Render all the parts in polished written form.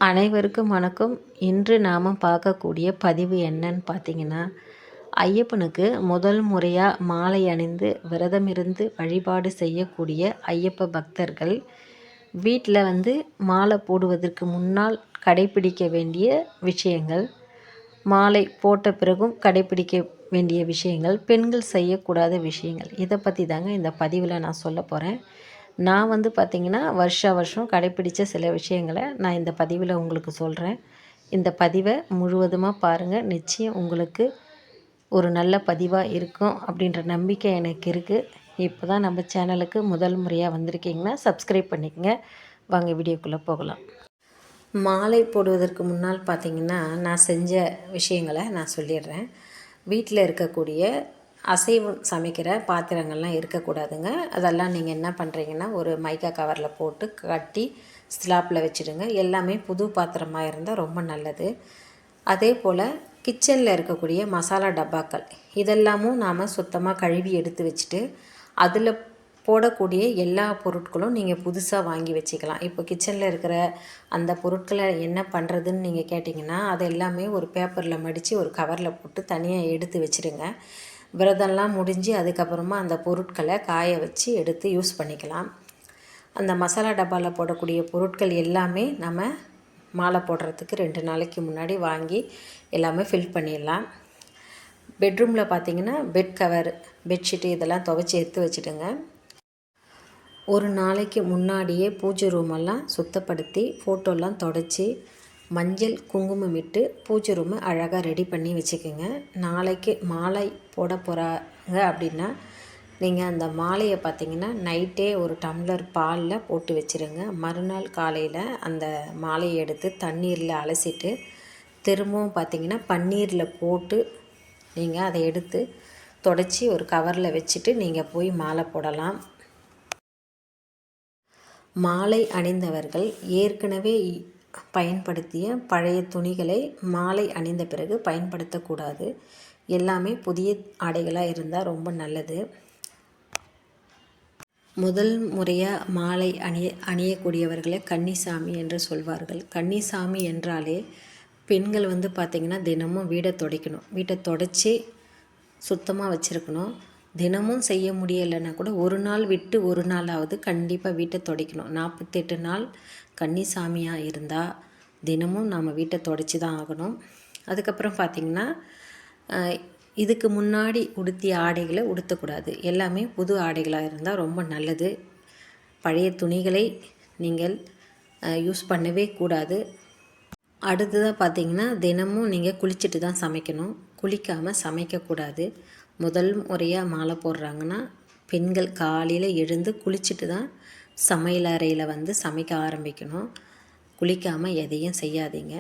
அனைவருக்கும் வணக்கம். இன்று நாம் பார்க்கக்கூடிய பதிவு என்னன்னு பார்த்தீங்கன்னா, ஐயப்பனுக்கு முதல் முறையாக மாலை அணிந்து விரதமிருந்து வழிபாடு செய்யக்கூடிய ஐயப்ப பக்தர்கள் வீட்டில் மாலை போடுவதற்கு முன்னால் கடைப்பிடிக்க வேண்டிய விஷயங்கள், மாலை போட்ட பிறகும் கடைப்பிடிக்க வேண்டிய விஷயங்கள், பெண்கள் செய்யக்கூடாத விஷயங்கள், இதை பற்றி தாங்க இந்த பதிவில் நான் சொல்ல போகிறேன். நான் பார்த்திங்கன்னா வருஷம் கடைப்பிடித்த சில விஷயங்களை நான் இந்த பதிவில் உங்களுக்கு சொல்கிறேன். இந்த பதிவை முழுவதுமாக பாருங்கள். நிச்சயம் உங்களுக்கு ஒரு நல்ல பதிவாக இருக்கும் அப்படின்ற நம்பிக்கை எனக்கு இருக்குது. இப்போ தான் நம்ம சேனலுக்கு முதல் முறையாக வந்திருக்கீங்கன்னா சப்ஸ்கிரைப் பண்ணிக்கங்க. வாங்க வீடியோக்குள்ளே போகலாம். மாலை போடுவதற்கு முன்னால் பார்த்திங்கன்னா நான் செஞ்ச விஷயங்களை நான் சொல்லிடுறேன். வீட்டில் இருக்கக்கூடிய அசைவம் சமைக்கிற பாத்திரங்கள்லாம் இருக்கக்கூடாதுங்க. அதெல்லாம் நீங்கள் என்ன பண்ணுறீங்கன்னா, ஒரு மைக்கா கவரில் போட்டு கட்டி ஸ்லாப்பில் வச்சுடுங்க. எல்லாமே புது பாத்திரமாக இருந்தால் ரொம்ப நல்லது. அதே போல் கிச்சனில் இருக்கக்கூடிய மசாலா டப்பாக்கள் இதெல்லாமும் நாம் சுத்தமாக கழுவி எடுத்து வச்சுட்டு, அதில் போடக்கூடிய எல்லா பொருட்களும் நீங்கள் புதுசாக வாங்கி வச்சுக்கலாம். இப்போ கிச்சனில் இருக்கிற அந்த பொருட்களை என்ன பண்ணுறதுன்னு நீங்கள் கேட்டிங்கன்னா, அது எல்லாமே ஒரு பேப்பரில் மடித்து ஒரு கவரில் போட்டு தனியாக எடுத்து வச்சுடுங்க. விரதம்லாம் முடிஞ்சு அதுக்கப்புறமா அந்த பொருட்களை காய வச்சு எடுத்து யூஸ் பண்ணிக்கலாம். அந்த மசாலா டப்பாவில் போடக்கூடிய பொருட்கள் எல்லாமே நம்ம மாலை போடுறதுக்கு 2 நாளைக்கு முன்னாடி வாங்கி எல்லாமே ஃபில் பண்ணிடலாம். பெட்ரூமில் பார்த்திங்கன்னா பெட் கவர், பெட்ஷீட்டு இதெல்லாம் துவைச்சி எடுத்து வச்சுடுங்க. ஒரு நாளைக்கு முன்னாடியே பூஜை ரூமெல்லாம் சுத்தப்படுத்தி ஃபோட்டோலாம் தொடச்சி மஞ்சள் குங்குமம் இட்டு பூஜை ரூமை அழகாக ரெடி பண்ணி வச்சுக்கோங்க. நாளைக்கு மாலை போட போகிறாங்க அப்படின்னா நீங்கள் அந்த மாலையை பார்த்திங்கன்னா நைட்டே ஒரு டம்ளர் பாலில் போட்டு வச்சுருங்க. மறுநாள் காலையில் அந்த மாலையை எடுத்து தண்ணீரில் அலசிட்டு திரும்பவும் பார்த்திங்கன்னா பன்னீரில் போட்டு நீங்கள் அதை எடுத்து தொடச்சி ஒரு கவரில் வச்சுட்டு நீங்கள் போய் மாலை போடலாம். மாலை அணிந்தவர்கள் ஏற்கனவே பயன்படுத்திய பழைய துணிகளை மாலை அணிந்த பிறகு பயன்படுத்தக்கூடாது. எல்லாமே புதிய ஆடைகளாக இருந்தால் ரொம்ப நல்லது. முதல் முறையாக மாலை அணியக்கூடியவர்களை கன்னிசாமி என்று சொல்வார்கள். கன்னிசாமி என்றாலே பெண்கள் பார்த்திங்கன்னா தினமும் வீடை துடைக்கணும். வீட்டை துடைச்சி சுத்தமாக வச்சுருக்கணும். தினமும் செய்ய முடியலைன்னா கூட ஒரு நாள் விட்டு ஒரு நாளாவது கண்டிப்பாக வீட்டை துடைக்கணும். 48 நாள் கன்னிசாமியாக இருந்தால் தினமும் நாம் வீட்டை துடைச்சி தான் ஆகணும். அதுக்கப்புறம் பார்த்திங்கன்னா இதுக்கு முன்னாடி உடுத்திய ஆடைகளை உடுத்தக்கூடாது. எல்லாமே புது ஆடைகளாக இருந்தால் ரொம்ப நல்லது. பழைய துணிகளை நீங்கள் யூஸ் பண்ணவே கூடாது. அடுத்ததாக பார்த்திங்கன்னா தினமும் நீங்கள் குளிச்சுட்டு தான் சமைக்கணும். குளிக்காமல் சமைக்கக்கூடாது. முதல் முறையாக மாலை போடுறாங்கன்னா பெண்கள் காலையில் எழுந்து குளிச்சுட்டு தான் சமையல் அறையில் சமைக்க ஆரம்பிக்கணும். குளிக்காமல் எதையும் செய்யாதீங்க.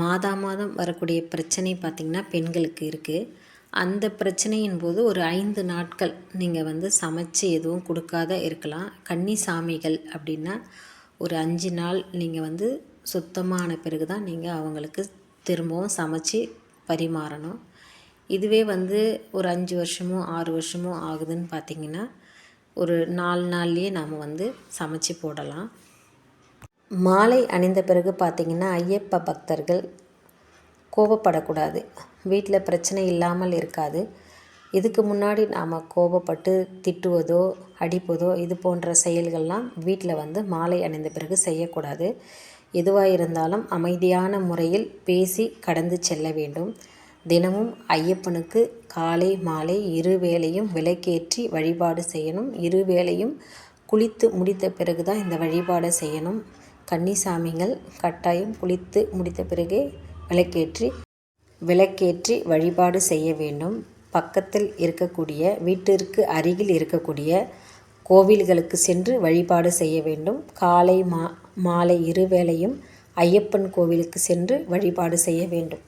மாதம் வரக்கூடிய பிரச்சனை பார்த்திங்கன்னா பெண்களுக்கு இருக்குது. அந்த பிரச்சனையின் போது ஒரு 5 நாட்கள் நீங்கள் சமைச்சு எதுவும் கொடுக்காத இருக்கலாம். கன்னிசாமிகள் அப்படின்னா ஒரு 5 நாள் நீங்கள் சுத்தமான பிறகு தான் நீங்கள் அவங்களுக்கு திரும்பவும் சமைச்சு பரிமாறணும். இதுவே ஒரு 5 வருஷமோ 6 வருஷமோ ஆகுதுன்னு பார்த்திங்கன்னா ஒரு 4 நாள்லேயே நாம் சமைச்சு போடலாம். மாலை அணிந்த பிறகு பார்த்திங்கன்னா ஐயப்ப பக்தர்கள் கோபப்படக்கூடாது. வீட்டில் பிரச்சனை இல்லாமல் இருக்காது. இதுக்கு முன்னாடி நாம் கோபப்பட்டு திட்டுவதோ அடிப்பதோ இது போன்ற செயல்கள்லாம் வீட்டில் மாலை அணிந்த பிறகு செய்யக்கூடாது. எதுவாக இருந்தாலும் அமைதியான முறையில் பேசி கடந்து செல்ல வேண்டும். தினமும் ஐயப்பனுக்கு காலை மாலை 2 வேளையும் விளக்கேற்றி வழிபாடு செய்யணும். 2 வேளையும் குளித்து முடித்த பிறகு தான் இந்த வழிபாடை செய்யணும். கன்னிசாமிகள் கட்டாயம் குளித்து முடித்த பிறகே விளக்கேற்றி வழிபாடு செய்ய வேண்டும். பக்கத்தில் இருக்கக்கூடிய வீட்டிற்கு அருகில் இருக்கக்கூடிய கோவில்களுக்கு சென்று வழிபாடு செய்ய வேண்டும். காலை மாலை 2 வேளையும் ஐயப்பன் கோவிலுக்கு சென்று வழிபாடு செய்ய வேண்டும்.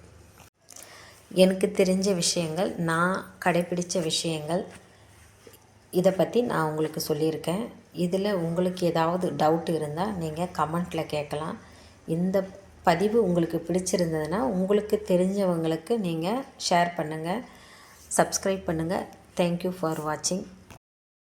எனக்கு தெரிஞ்ச விஷயங்கள், நான் கடைப்பிடித்த விஷயங்கள், இதை பற்றி நான் உங்களுக்கு சொல்லியிருக்கேன். இதில் உங்களுக்கு ஏதாவது டவுட் இருந்தால் நீங்கள் கமெண்ட்டில் கேட்கலாம். இந்த பதிவு உங்களுக்கு பிடிச்சிருந்ததுன்னா உங்களுக்கு தெரிஞ்சவங்களுக்கு நீங்கள் ஷேர் பண்ணுங்கள், சப்ஸ்கிரைப் பண்ணுங்கள். தேங்க்யூ ஃபார் வாட்சிங்.